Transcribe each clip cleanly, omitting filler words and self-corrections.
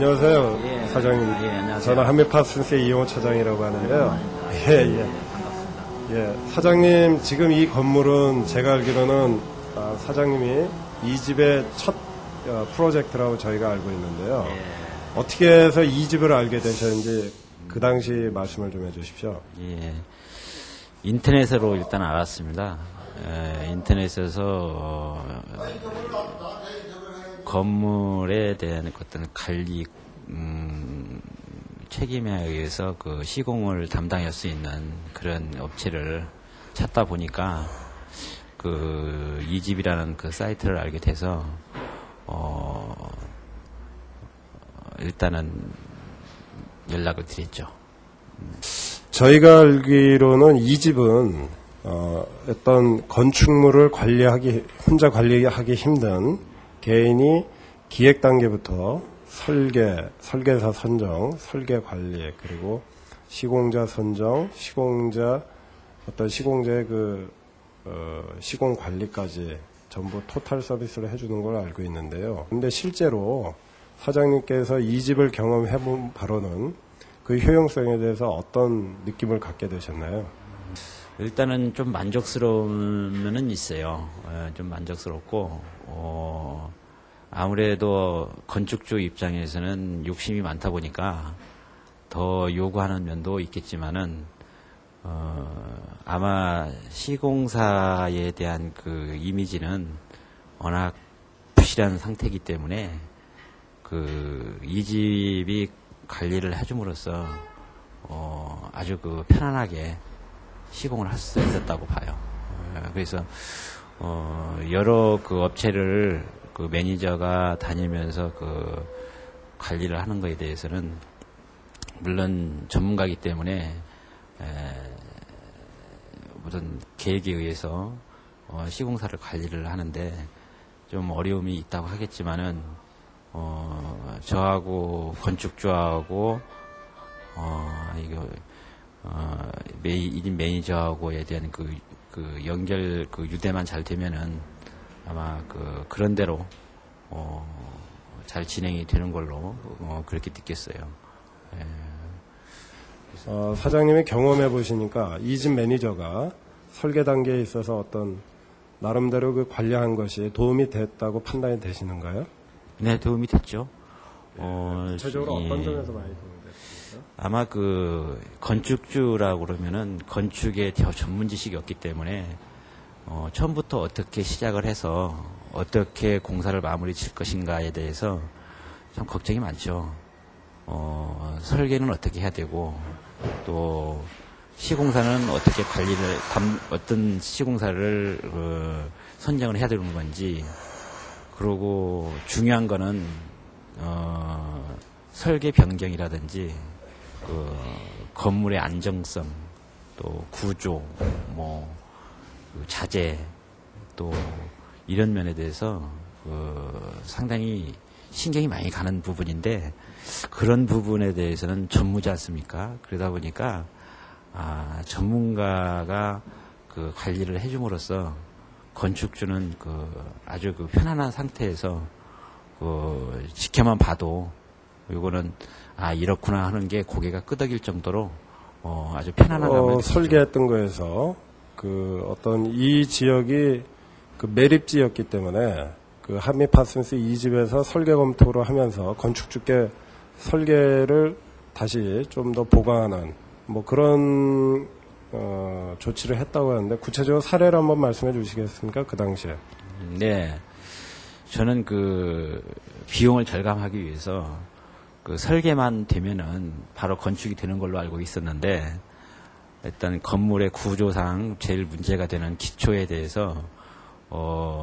안녕하세요, 예, 사장님. 예, 안녕하세요. 저는 한미파슨스의 이용호 차장이라고 하는데요. 예, 예. 사장님, 지금 이 건물은 제가 알기로는 사장님이 이 집의 첫 프로젝트라고 저희가 알고 있는데요. 예. 어떻게 해서 이 집을 알게 되셨는지 그 당시 말씀을 좀 해주십시오. 예. 인터넷으로 일단 알았습니다. 인터넷에서 건물에 대한 어떤 관리 책임에 의해서 그 시공을 담당할 수 있는 그런 업체를 찾다 보니까 그 이집이라는 그 사이트를 알게 돼서 일단은 연락을 드렸죠. 저희가 알기로는 이 집은 어떤 건축물을 혼자 관리하기 힘든 개인이 기획 단계부터 설계사 선정, 설계 관리, 그리고 시공자 선정, 시공자의 시공 관리까지 전부 토탈 서비스를 해주는 걸 알고 있는데요. 근데 실제로 사장님께서 이 집을 경험해본 바로는 그 효용성에 대해서 어떤 느낌을 갖게 되셨나요? 일단은 좀 만족스러움은 있어요. 좀 만족스럽고, 아무래도 건축주 입장에서는 욕심이 많다 보니까 더 요구하는 면도 있겠지만은, 아마 시공사에 대한 그 이미지는 워낙 부실한 상태이기 때문에 이 집이 관리를 해줌으로써 아주 편안하게 시공을 할 수 있었다고 봐요. 그래서 여러 그 업체를 그 매니저가 다니면서 그 관리를 하는 거에 대해서는 물론 전문가이기 때문에 무슨 계획에 의해서 시공사를 관리를 하는데 좀 어려움이 있다고 하겠지만은 저하고 건축주하고 이 매니저하고에 대한 그 연결 유대만 잘 되면은 아마 그런 대로 잘 진행이 되는 걸로 그렇게 느꼈어요. 예. 사장님이 경험해 보시니까 이 집 매니저가 설계 단계에 있어서 어떤 나름대로 그 관리한 것이 도움이 됐다고 판단이 되시는가요? 네, 도움이 됐죠. 구체적으로 예. 어떤 점에서 많이 도움이 됐습니까? 아마 건축주라고 그러면은 건축에 전문 지식이 없기 때문에 처음부터 어떻게 시작을 해서 어떻게 공사를 마무리 칠 것인가에 대해서 참 걱정이 많죠. 설계는 어떻게 해야 되고 또 시공사는 어떻게 어떤 시공사를 선정을 해야 되는 건지, 그리고 중요한 거는 설계 변경이라든지 건물의 안정성, 또 구조, 자재, 또 이런 면에 대해서 상당히 신경이 많이 가는 부분인데, 그런 부분에 대해서는 전무지 않습니까? 그러다 보니까 전문가가 관리를 해줌으로써 건축주는 아주 편안한 상태에서 지켜만 봐도 이거는 이렇구나 하는 게 고개가 끄덕일 정도로 아주 편안한 감을 설계했던 거에서 어떤 이 지역이 매립 지였기 때문에 한미파슨스 이 집에서 설계 검토를 하면서 건축주께 설계를 다시 좀 더 보강하는 그런 조치를 했다고 하는데, 구체적으로 사례를 한번 말씀해 주시겠습니까? 그 당시에. 네. 저는 비용을 절감하기 위해서 설계만 되면은 바로 건축이 되는 걸로 알고 있었는데, 일단 건물의 구조상 제일 문제가 되는 기초에 대해서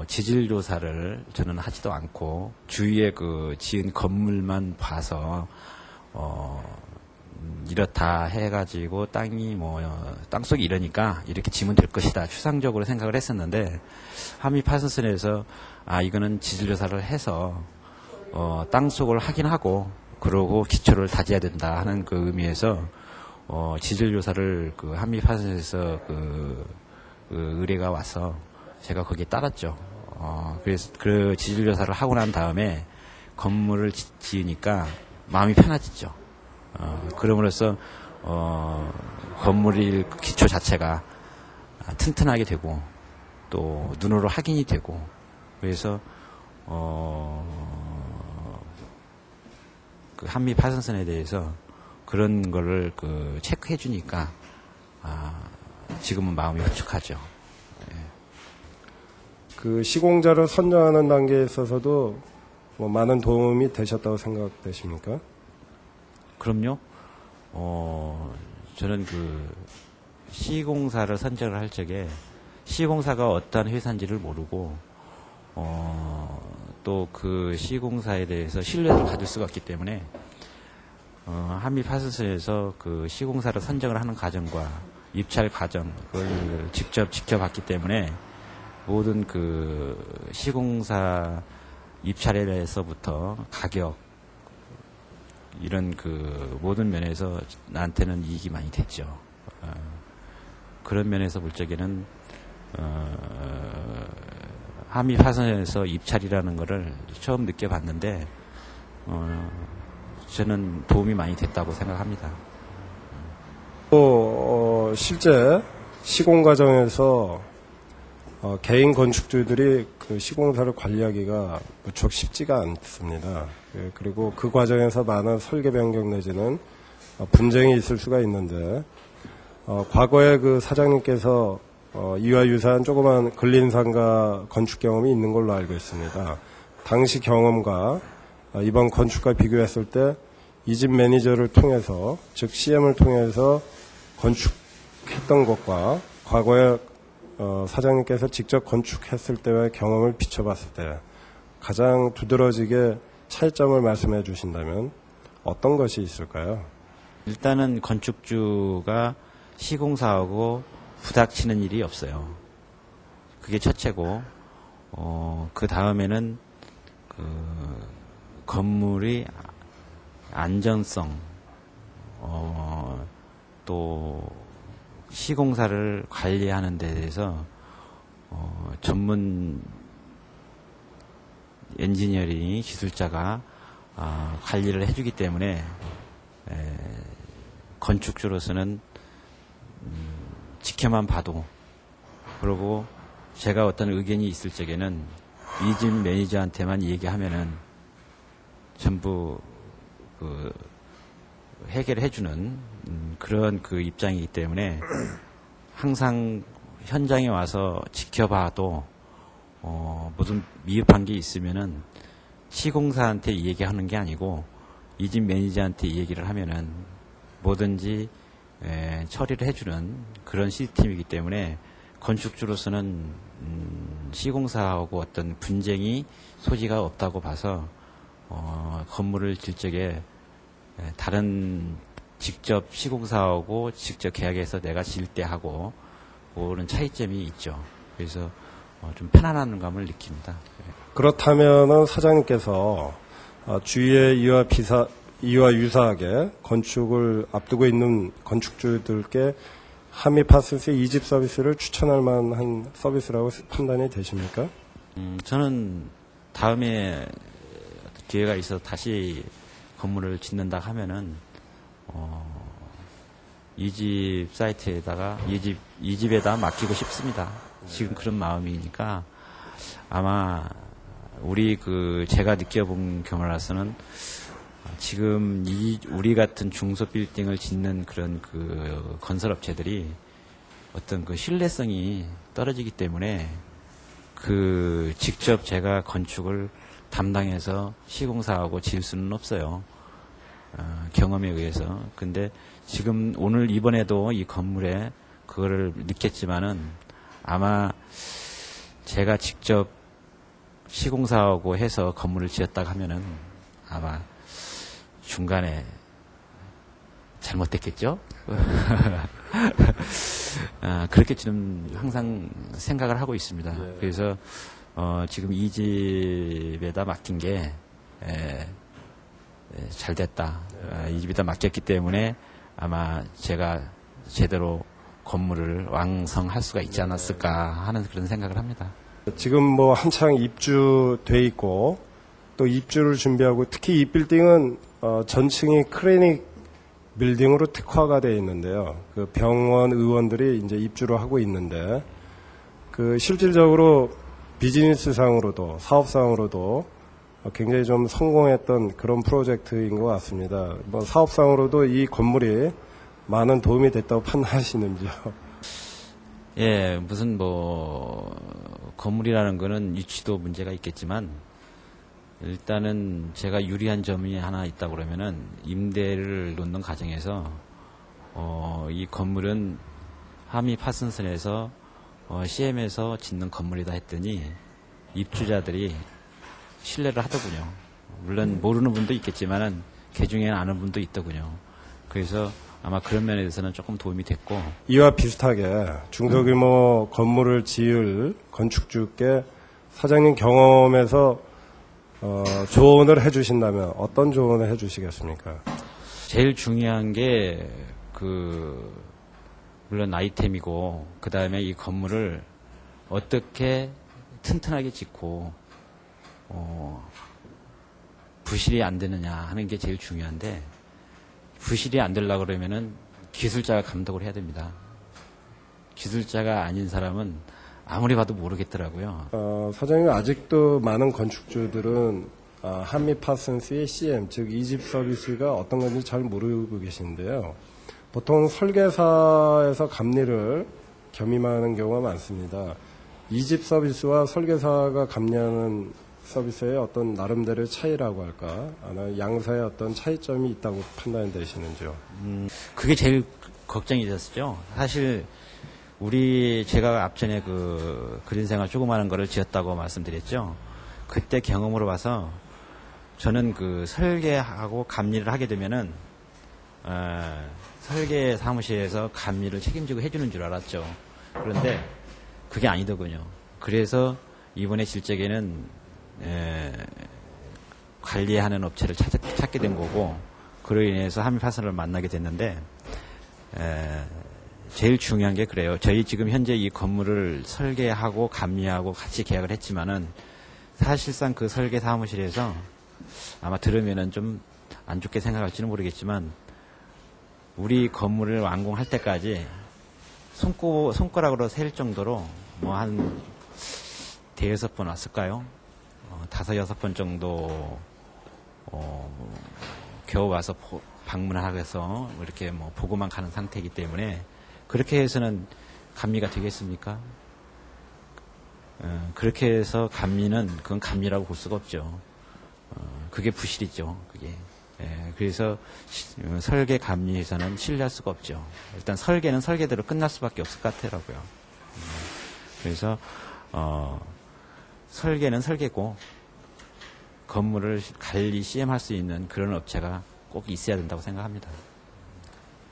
지질 조사를 저는 하지도 않고 주위에 지은 건물만 봐서 이렇다 해가지고 땅속이 이러니까 이렇게 지면 될 것이다 추상적으로 생각을 했었는데, 한미파슨스에서 이거는 지질 조사를 해서 땅속을 확인하고 그러고 기초를 다져야 된다 하는 의미에서 지질 조사를 한미파슨스에서 의뢰가 와서 제가 거기에 따랐죠. 그래서 지질 조사를 하고 난 다음에 건물을 지으니까 마음이 편해지죠. 그럼으로써 건물의 기초 자체가 튼튼하게 되고 또 눈으로 확인이 되고 그래서 그 한미 파선선에 대해서 그런 거를 체크해 주니까 지금은 마음이 흡축하죠. 그 시공자를 선정하는 단계에 있어서도 뭐 많은 도움이 되셨다고 생각되십니까? 그럼요. 저는 그 시공사를 선정을 할 적에 시공사가 어떠한 회사인지를 모르고 또 그 시공사에 대해서 신뢰를 가질 수가 없기 때문에 한미 파선선에서 그 시공사를 선정을 하는 과정과 입찰 과정 그걸 직접 지켜봤기 때문에 모든 그 시공사 입찰에서부터 가격 이런 그 모든 면에서 나한테는 이익이 많이 됐죠. 그런 면에서 볼 적에는 한미 파선에서 입찰이라는 거를 처음 느껴봤는데 저는 도움이 많이 됐다고 생각합니다. 또 실제 시공 과정에서 개인 건축주들이 그 시공사를 관리하기가 무척 쉽지가 않습니다. 그리고 그 과정에서 많은 설계 변경 내지는 분쟁이 있을 수가 있는데 과거에 그 사장님께서 이와 유사한 조그만 근린상가 건축 경험이 있는 걸로 알고 있습니다. 당시 경험과 이번 건축과 비교했을 때 이 집 매니저를 통해서 즉 CM을 통해서 건축했던 것과 과거에 사장님께서 직접 건축했을 때와의 경험을 비춰봤을 때 가장 두드러지게 차이점을 말씀해 주신다면 어떤 것이 있을까요? 일단은 건축주가 시공사하고 부닥치는 일이 없어요. 그게 첫째고, 그 다음에는 그 건물의 안전성, 또 시공사를 관리하는 데 대해서 전문 엔지니어링 기술자가 관리를 해주기 때문에 건축주로서는 지켜만 봐도 그리고 제가 어떤 의견이 있을 적에는 이 집 매니저한테만 얘기하면은 전부 그 해결해주는 그런 그 입장이기 때문에 항상 현장에 와서 지켜봐도 무슨 미흡한 게 있으면은 시공사한테 얘기하는 게 아니고 이 집 매니저한테 얘기를 하면은 뭐든지 처리를 해주는 그런 시스템이기 때문에 건축주로서는 시공사하고 어떤 분쟁이 소지가 없다고 봐서 건물을 질 적에 다른 직접 시공사하고 직접 계약해서 내가 질 때 하고 그런 차이점이 있죠. 그래서 좀 편안한 감을 느낍니다. 그렇다면 사장님께서 주위에 이와 유사하게 건축을 앞두고 있는 건축주들께 한미 파슨스의 이집 서비스를 추천할 만한 서비스라고 판단이 되십니까? 저는 다음에 기회가 있어서 다시 건물을 짓는다 하면은 이 집 사이트에다가 이 집에다 맡기고 싶습니다. 지금 그런 마음이니까 아마 우리 제가 느껴본 경험으로서는 지금 우리 같은 중소 빌딩을 짓는 그런 그 건설업체들이 어떤 그 신뢰성이 떨어지기 때문에 직접 제가 건축을 담당해서 시공사하고 질 수는 없어요. 경험에 의해서. 근데 지금 이번에도 이 건물에 그거를 느꼈지만은 아마 제가 직접 시공사하고 해서 건물을 지었다고 하면은 아마 중간에 잘못됐겠죠? 그렇게 지금 항상 생각을 하고 있습니다. 네. 그래서 지금 이 집에다 맡긴 게 잘 됐다. 이 집에다 맡겼기 때문에 아마 제가 제대로 건물을 완성할 수가 있지 않았을까 하는 그런 생각을 합니다. 지금 뭐 한창 입주돼 있고 또 입주를 준비하고 특히 이 빌딩은 전층이 클리닉 빌딩으로 특화가 되어 있는데요. 그 병원 의원들이 이제 입주를 하고 있는데, 그 실질적으로 비즈니스상으로도 사업상으로도 굉장히 좀 성공했던 그런 프로젝트인 것 같습니다. 뭐 사업상으로도 이 건물이 많은 도움이 됐다고 판단하시는지요? 예, 무슨 뭐 건물이라는 거는 위치도 문제가 있겠지만 일단은 제가 유리한 점이 하나 있다고 그러면은 임대를 놓는 과정에서 이 건물은 하미 파슨슨에서 CM에서 짓는 건물이다 했더니 입주자들이 신뢰를 하더군요. 물론 모르는 분도 있겠지만은 그 중에는 아는 분도 있더군요. 그래서 아마 그런 면에 대해서는 조금 도움이 됐고, 이와 비슷하게 중소규모 건물을 지을 건축주께 사장님 경험에서 조언을 해주신다면 어떤 조언을 해주시겠습니까? 제일 중요한 게 물론 아이템이고, 그 다음에 이 건물을 어떻게 튼튼하게 짓고 부실이 안 되느냐 하는 게 제일 중요한데, 부실이 안 되려고 그러면은 기술자가 감독을 해야 됩니다. 기술자가 아닌 사람은 아무리 봐도 모르겠더라고요. 사장님, 아직도 많은 건축주들은 한미 파슨스의 CM, 즉 이집 서비스가 어떤 건지 잘 모르고 계시는데요. 보통 설계사에서 감리를 겸임하는 경우가 많습니다. 이집 서비스와 설계사가 감리하는 서비스의 어떤 나름대로의 차이라고 할까? 아마 양사의 어떤 차이점이 있다고 판단이 되시는지요? 그게 제일 걱정이 됐었죠. 사실 제가 앞전에 그린생활 조그마한 거를 지었다고 말씀드렸죠. 그때 경험으로 봐서 저는 설계하고 감리를 하게 되면은 설계 사무실에서 감리를 책임지고 해주는 줄 알았죠. 그런데 그게 아니더군요. 그래서 이번에 실적에는 관리하는 업체를 찾게 된 거고, 그로 인해서 하미 파슨을 만나게 됐는데, 제일 중요한 게 그래요. 저희 지금 현재 이 건물을 설계하고 감리하고 같이 계약을 했지만은 사실상 그 설계 사무실에서 아마 들으면은 좀 안 좋게 생각할지는 모르겠지만, 우리 건물을 완공할 때까지 손가락으로 셀 정도로 뭐 한 대여섯 번 왔을까요? 5-6번 정도 겨우 와서 방문하고 해서 이렇게 뭐 보고만 가는 상태이기 때문에, 그렇게 해서는 감리가 되겠습니까? 그렇게 해서 그건 감리라고 볼 수가 없죠. 그게 부실이죠. 그게. 그래서 설계 감리에서는 신뢰할 수가 없죠. 일단 설계는 설계대로 끝날 수밖에 없을 것 같더라고요. 그래서 설계는 설계고 건물을 관리 CM할 수 있는 그런 업체가 꼭 있어야 된다고 생각합니다.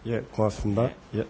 예, 고맙습니다. 예.